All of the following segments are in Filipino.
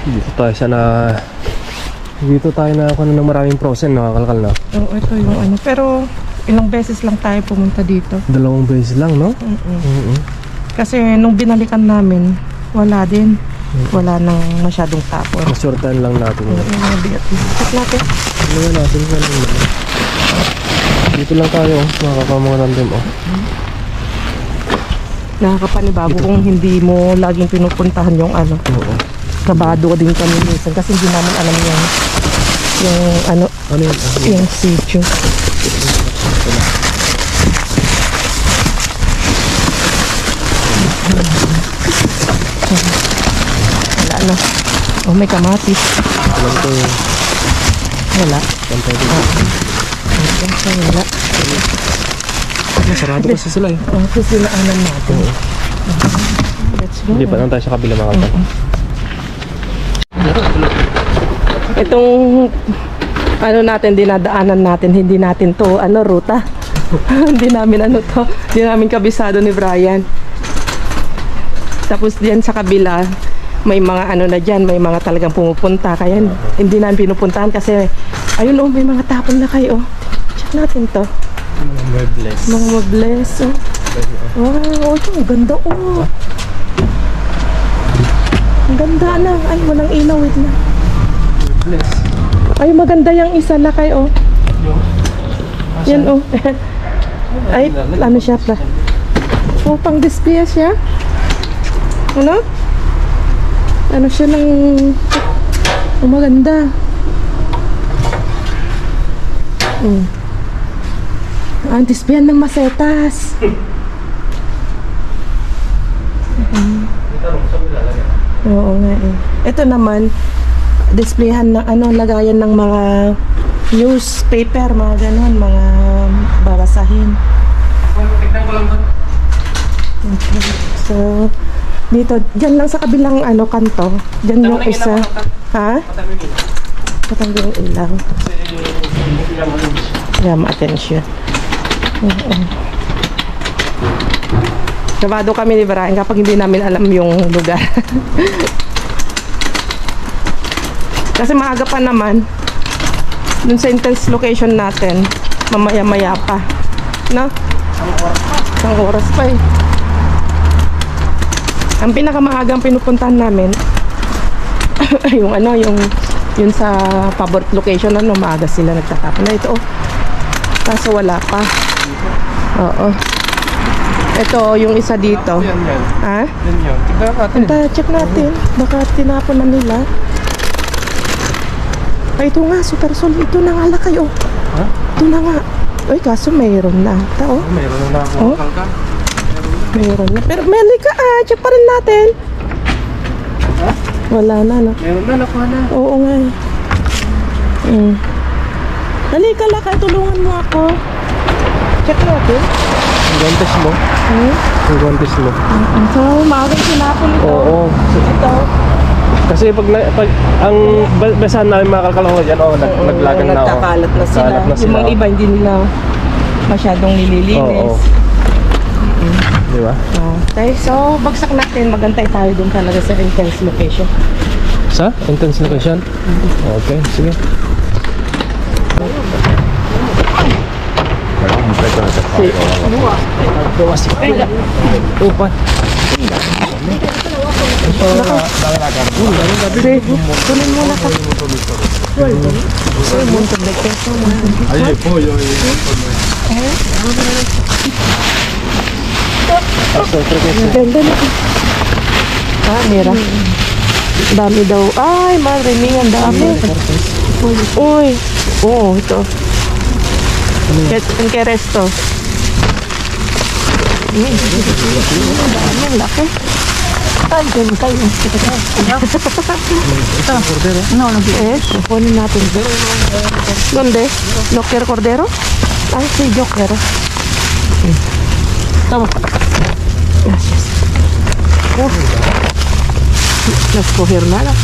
Dito tayo na ako ng maraming frozen, nakakalkal na. Oo, ito yung ano. Pero ilang beses lang tayo pumunta dito. 2 beses lang, no? Kasi nung binalikan namin, wala din. Wala nang masyadong tapon. Masurtan lang natin. Check natin. Ano natin yan? Dito lang tayo, makakapamangan natin, Nakakapanibago kung hindi mo laging pinupuntahan yung ano. Oo. Kabado din kami minsan kasi hindi namin alam yung ano, Ano yun? yung sitio. Wala na. Oh, may kamatis. Alam ko yung Wala. pantay dito. Wala. Masarado kasi sila eh. Oh, susunaanan natin. Let's go. Hindi pa lang tayo sa kabila mga kapal. Itong ano natin, dinadaanan natin, hindi natin to, ano, ruta. Hindi namin ano to, hindi namin kabisado ni Brian. Tapos diyan sa kabila, may mga ano na dyan, may mga talagang pumupunta. Kaya hindi namin pinupuntahan kasi, ayun oh, may mga tapon na kayo. Check natin to. Mga muebles. Mga muebles, oh. Wow, oh, ang ganda, oh. Ang ganda na. Ay, walang ilaw, wait na. Muebles. Ay, maganda yung isa na kayo, oh. Yan, oh. Ay, ano siya pa? Oh, pang display siya. Ano? Ano siya ng... Oh, maganda. Ang displayan ng masetas. Oo nga eh. Ito naman, displayan ng ano, lagayan ng mga newspaper, mga ganon, mga babasahin. Tignan ko lang doon. Okay. So, dito, dyan lang sa kabilang ano, kanto. Dyan yung isa. Ha? Patanggal yung ilaw. Yeah, ma-attention. Kabado kami ni Brian kapag hindi namin alam yung lugar. Kasi maaga pa naman. Dun sa intense location natin, mamaya-maya pa. No? Isang oras pa eh. Ang pinakamaagang pinupuntahan namin yung ano, yung sa favorite location, ano, maaga sila nagtatapon na ito, oh. Kaso wala pa. Oo. Ito, yung isa dito. Yan. Ha? Yan yun. Tignan natin. Check natin. Baka tinapon na nila. Ay, ito nga, Super Sol. Ito na nga lakay, oh. Ha? Ito na nga. Ay, kaso mayroon na ata, oh. Mayroon na ako. Oh? Mayroon na. Pero may ka, check pa rin natin. Ha? Wala na, no? Meron na, nakuha na. Oo nga. Halika lakay, tulungan mo ako. Check natin. Ang guantes mo. Ang guantes mo. So, maagang sinapon ito. Oo. Ito. Kasi pag ang basahan namin mga kalkalong dyan, naglagan na. Nagkakalat na sila. Kalat na Yung sila. mga iba hindi nila masyadong nililinis. Oo. Di ba? Okay, so bagsak natin. Magantay tayo dun talaga sa intense location. Sa? Intense location? Okay, sige. Upan. Kunin mo na ka. Ahí pollo Ganda na. Mira. Dami daw. Ay, marinig ang dami. Uy. Oo, ito. Ang keresto. Ang laki. Ay, ganun tayo. Ito. No, nag-ies. Kunin natin. Donde? Joker Cordero? Ay, si Joker. Tama. Gracias. Nascoger na lang.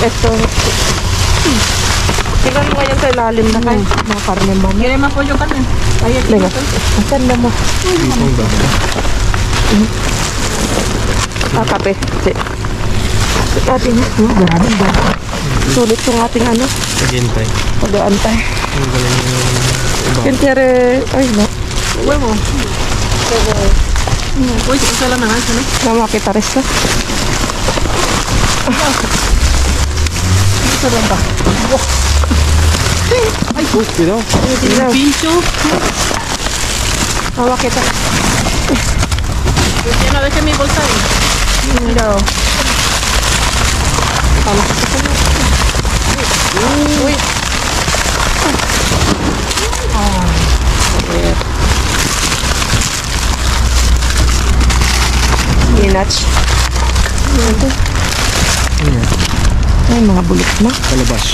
Ito. Tingnan mo ngayon sa ilalim na kayo. Mga karne mo. Kaya man po yung karne. Kaya Lega. Asan na mo? kape. Ating, maraming ba? Sulit yung ating ano, Naghihintay. pag-aantay. Ang galing yung iba. Yung kere, ay no. Huevo. Uy, isa lang na nga. Ano? Nama kita rin sa. Isa lang ba? Ay, pino. Pincho. Nama kita. Yan na, deja mi bolsa ahí. Mira o. Tama kita sa mga. Uy. Minach. Ito. Ay, mga bulok na. Kalabas.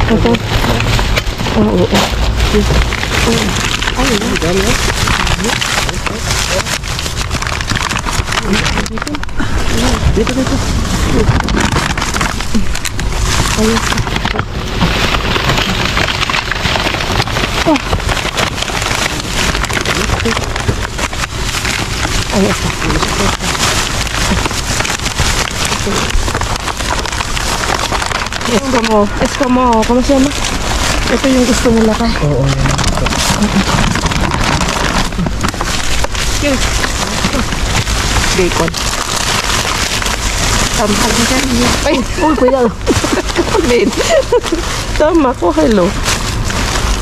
Ito. Oo. Ay, Dito. ayos na. Eskamo, ¿cómo se llama? Ito yung gusto nila ka. Oo, yan. Bacon. Tampal na siya. Ay, uy, cuidado. Kapagin. Tama ko, hello.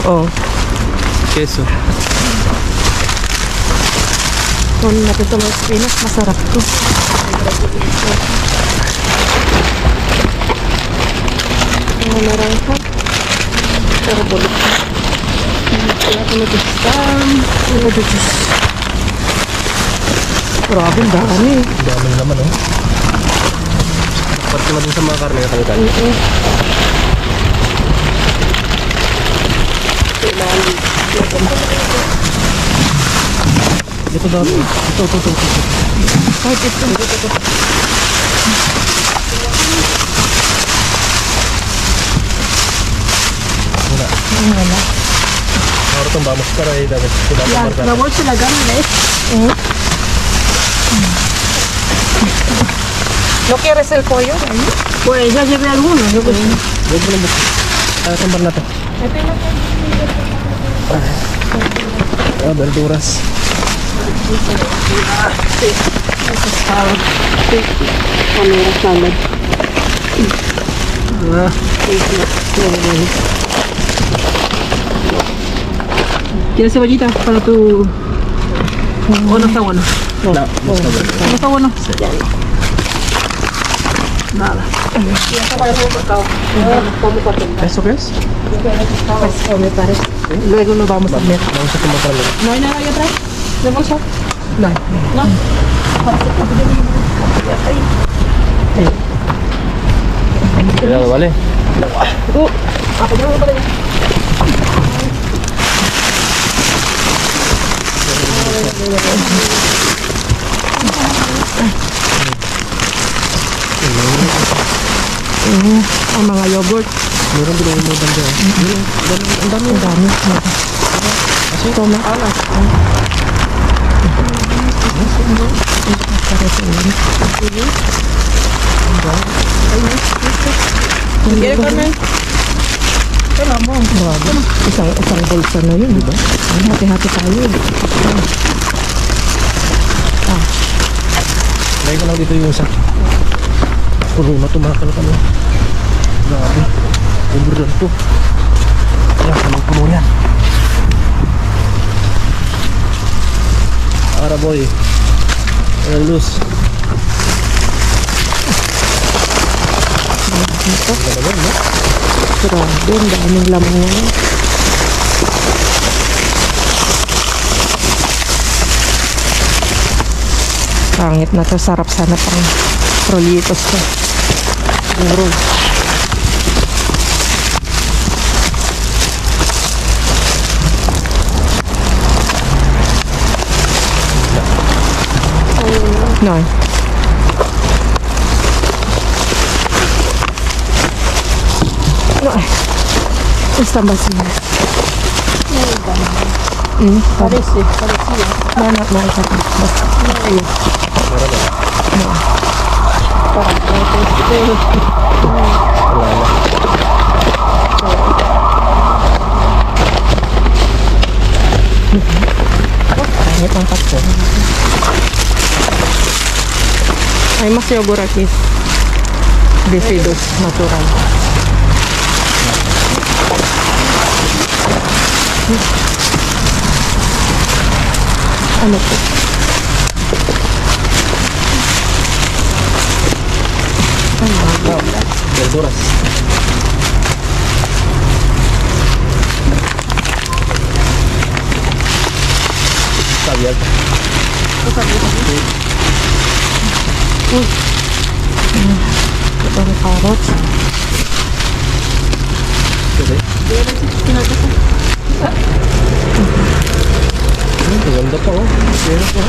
Oh. Queso. Kung natin ito mga spinach, masarap to. Mga narangka. Pero bulok. Kaya ko nag-istam. Grabe, ang dami. Dami naman, oh. Pati naman din sa mga karne na kalitan. Ito dami. Ito. Ay, ito. Wala. Ahora tumbamos para ahí, David. Ya, la bolsa la gana, ¿ves? ¿No quieres el pollo? Pues ya llevé algunos. Yo que sí. Huwag mo lang buksan. Tambar natin. Verduras. Salad. ¿Quieres cebollita para tu...? ¿O no está bueno? No, no está bueno. ¿No está bueno? Nada. ¿Eso qué es? Pues, me parece. Luego nos vamos a ver. Vamos a tomar para luego. ¿No hay nada ahí atrás? ¿De bolsa? No. ¿No? Cuidado, ¿vale? Apoyamos para allá. Ang mga yogurt. Meron din yung mga banda. Ang dami. Kasi ito maalat. ¿Quieres carne? Grabe. Isang bulsa na yun, diba? Hati-hati tayo. Lagay ko lang dito yung isa. Puno na tumakal ka no. Grabe. Overrun to. Ayan, puno yan. Ara boy. Ayan, loose. Grabe, ang daming laman yan. Pangit na to, sarap sana pang rollitos to. Siguro. No. No. Están vacías. Parece. Mana isa pa. Basta. Ayun. Parangit ang kaso. Hay más yogur aquí. Decidos natural. Ano po? Verduras. Caviar. Parang carrots. Okay. Ang ganda pa oh. Meron pa.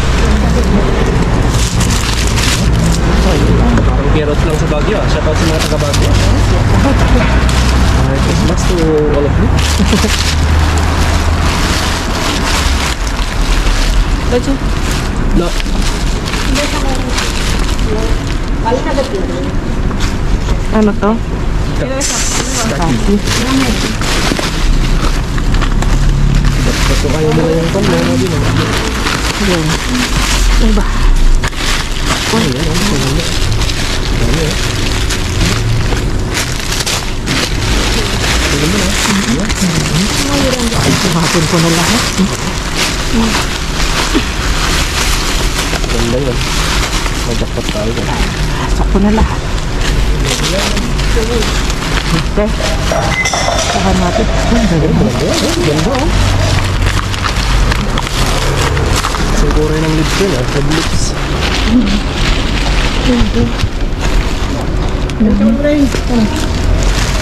Parang carrot lang sa Baguio ah. Shout out sa mga taga Baguio. Merry Christmas to all of you. No. Ano to? Kaki. Basta kaya mo na yung pan. Meron na din oh. Yun. Ano ba? Ay, yan. Ang paganda. Dami oh. Hapon ko na lahat. Ganda yun. Magjakpat tayo. Sak ko na lahat. Okay. Saka natin. Ganda oh. Siguro yun ang lips yun ah. Red lips.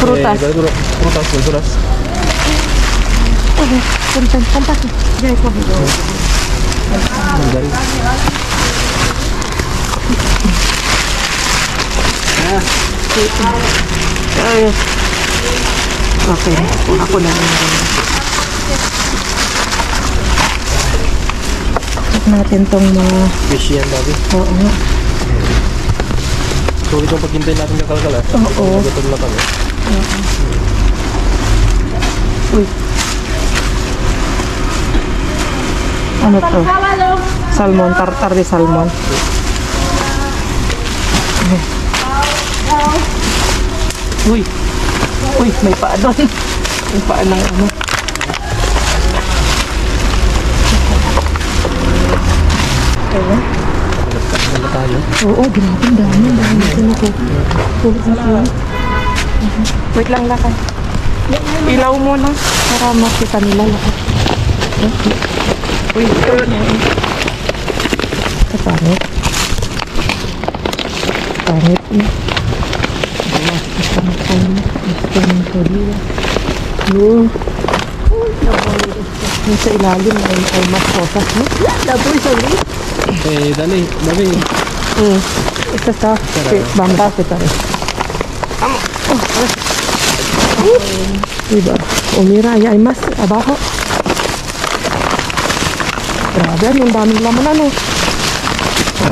Prutas. Prutas, verduras. Kampas. Guys, Mandarin. ay. Okay. Kuha ko na rin. Check natin tong mga... Fish yan, Bobby. Oo nga. So, itong paghintay natin ng kalkal ah. Oo. Nagutom na kami. Uy. Ano to? Salmon. Tartar de salmon. Uy. Uy, may paa doon. May paa ng ano. Ewan. Ganda tayo. Oo, grabe. Ang dami. Ang dami. Ano ko? Wait lang lakay. Ilaw mo na para makita nila lahat. Uy, ito pangit. Pangit na. Yung sa ilalim ay mas sosas, no? Laboy sa ulit. Eh, dali. Bobby. Ito sa bamba kita rin. Diba? Umira, ay mas abajo. Grabe, yung daming laman ano.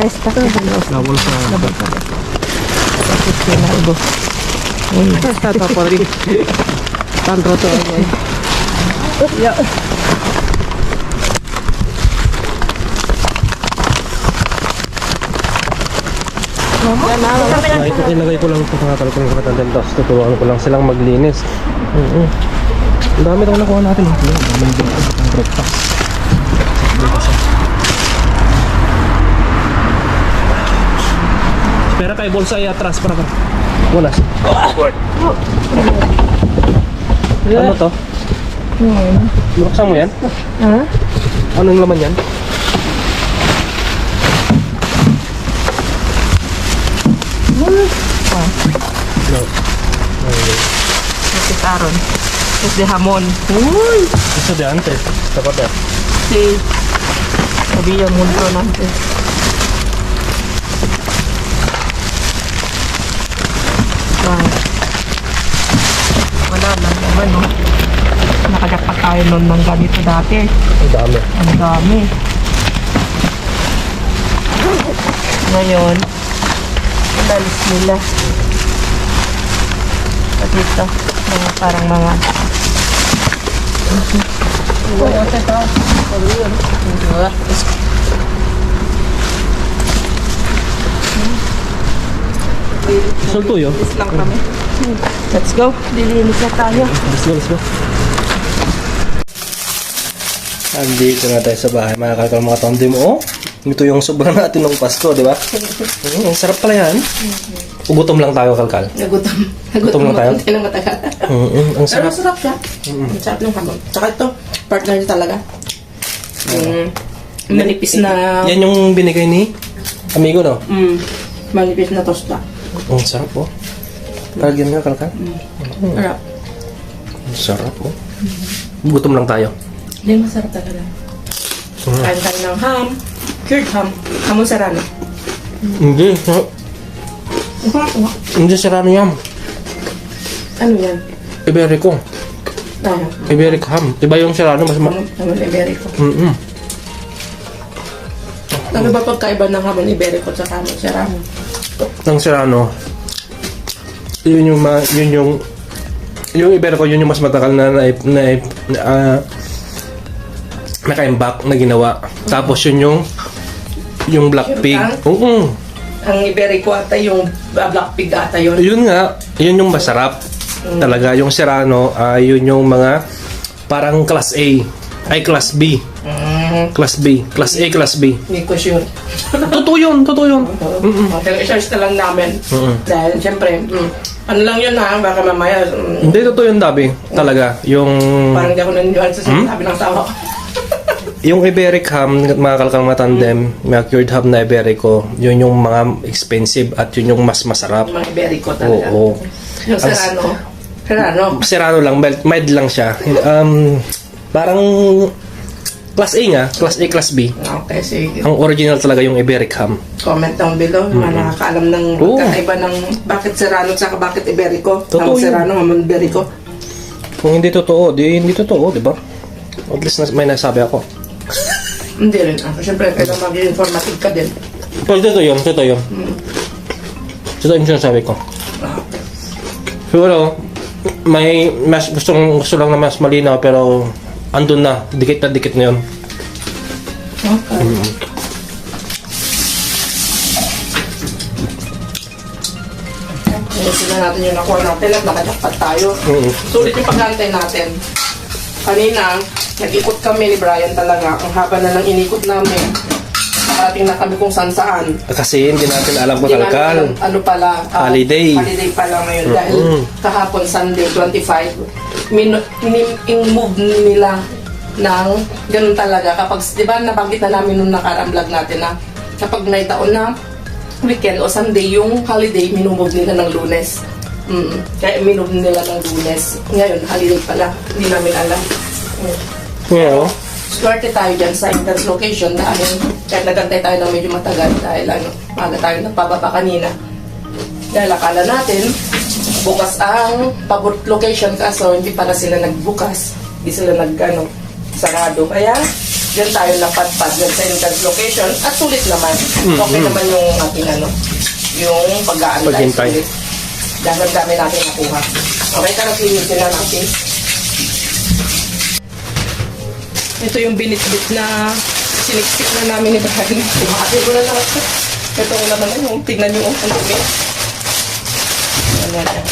Esta. Lawal sa Tapos yun na ibo. Está todo podrido. Tan roto. Ya. Ilagay ko lang ito sa ko yung katandem. Tapos tuturuan ko lang silang maglinis. Ang dami daw nakuha natin. Ang dami dito. Ang breakfast. Espera kay bolsa ay atras para. Wala. Ano to? Buksan mo yan? Ha? Anong laman yan? No. Ito Aaron. Ito de hamon. Uy! Isa de antes. Tapat ya. Si Sabi yung mundo natin. Wow. Wala lang naman, no? Nakajakpat tayo nun ng ganito dati. Ang dami. Ang dami. Ngayon, inalis nila. At dito, mga parang mga... Salto yun. Alis lang kami. Let's go. Dilinis na tayo. Let's go, let's go. Andito na tayo sa bahay, mga kalkal, mga tandim. Oh, ito yung sobrang natin ng Pasko, di ba? Ang sarap pala yan. Ugutom lang tayo, kalkal. Nagutom. Gutom lang tayo? Hindi na matagal. Ang Pero sarap. sarap siya. Ang sarap ng hamon. Tsaka ito, partner niya talaga. Manipis na... Yan yung binigay ni amigo, no? Manipis na tosta. Ang sarap, oh. Lagyan nga, kalkal. Sarap. Ang sarap, oh. Gutom lang tayo. Hindi, masarap talaga. Kain tayo ng ham. Cured ham. Hamon serrano. Hindi, hindi sarap yan. Ano yan? Iberico. Tayo. Iberico ham. Diba yung serrano mas Hamon iberico. Ano ba pagkaiba ng hamon iberico sa hamon serrano? Ang serrano, yun yung Iberico, yun yung mas matagal na nakaimbak na ginawa. Tapos yun yung Black Pig. Oo. Ang iberico ata yung black pig ata yun. Yun nga, yun yung masarap. Talaga, yung serrano, yun yung mga parang class A. Ay, class B. Class B. Class A, class B. Hindi ko sure. Totoo yun, totoo yun. I-search na lang namin. Dahil siyempre, ano lang yun ha, baka mamaya, Hindi, totoo yun, Dabi. Talaga, yung... parang di ako naniniwala sa sinasabi ng tao. Yung Iberic ham, mga kalkang matandem, mga cured ham na Iberico, yun yung mga expensive at yun yung mas masarap. Mga iberico talaga. Oo. Yung serrano. Serrano. Serrano lang, mild lang siya. Parang class A nga, class A, class B. Okay, sige. Ang original talaga yung Iberic ham. Comment down below. Mga nakakaalam ng Oo. kakaiba ng bakit serrano at bakit iberico. Totoo Ang yun. serrano, hamon iberico. Kung hindi totoo, hindi totoo, di ba? At least may nasabi ako. Hindi rin. Siyempre, kailangan maging informative ka din. Pero totoo yun, totoo yun. Totoo yung sinasabi ko. Siguro, may mas gusto lang na mas malinaw pero andun na, dikit na yun. Okay. Ayusin na natin yung nakuha natin at nakajakpat tayo. Sulit yung paghantay natin. Kanina, nag-ikot kami ni Brian talaga. Ang haba na ng inikot namin. Nakarating na kami kung saan. Kasi hindi natin alam kung Hindi namin kalkal. alam, ano pala, Holiday. Holiday pala ngayon. Dahil kahapon, Sunday, 25, in-move nila ng ganun talaga. Kapag, di ba, nabanggit na namin nung nakarang vlog natin na kapag naitaon na weekend o Sunday, yung holiday, minumove nila ng Lunes. Kaya minove nila ng Lunes. Ngayon, holiday pala. Hindi namin alam. Yeah. Swerte tayo dyan sa entrance location dahil kahit nagantay tayo ng medyo matagal dahil maaga tayo nagpababa kanina. Dahil akala natin, bukas ang pabot location kaso hindi pala sila nagbukas. Hindi sila sarado. Kaya, dyan tayo napadpad dyan sa entrance location at sulit naman. Okay naman yung ating yung pag-aantay. Paghintay. Sulit. Dahil ang dami natin nakuha. Okay, tara linisin na natin. Ito yung binitbit na siniksik na namin ni Brian. Kumahati ko na lahat. Ito na naman yung tignan nyo ang dumi. Ayan.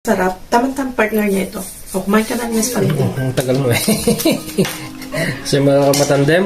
Sarap. Tamang-tamang partner niya ito. O, kumain ka na ng spaghetti. Ang tagal mo eh. So yung mga kamatandem,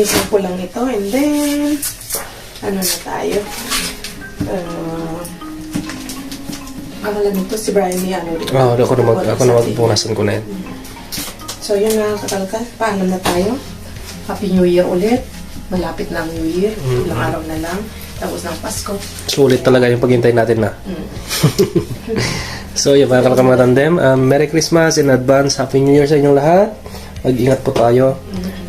Isang ko lang ito. And then, ano na tayo? Ang alam nito, si Brian may ano rin. ako na magpunasan ko na yan. So, yun mga kakalkal. Paano na tayo? Happy New Year ulit. Malapit na ang New Year. Ilang araw na lang. Tapos ng Pasko. Sulit talaga yung paghintay natin na. So, yung mga kamatandem, Merry Christmas in advance. Happy New Year sa inyong lahat. Mag-ingat po tayo.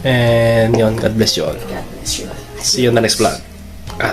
And yun, God bless you all. God bless you all. See you in the next vlog.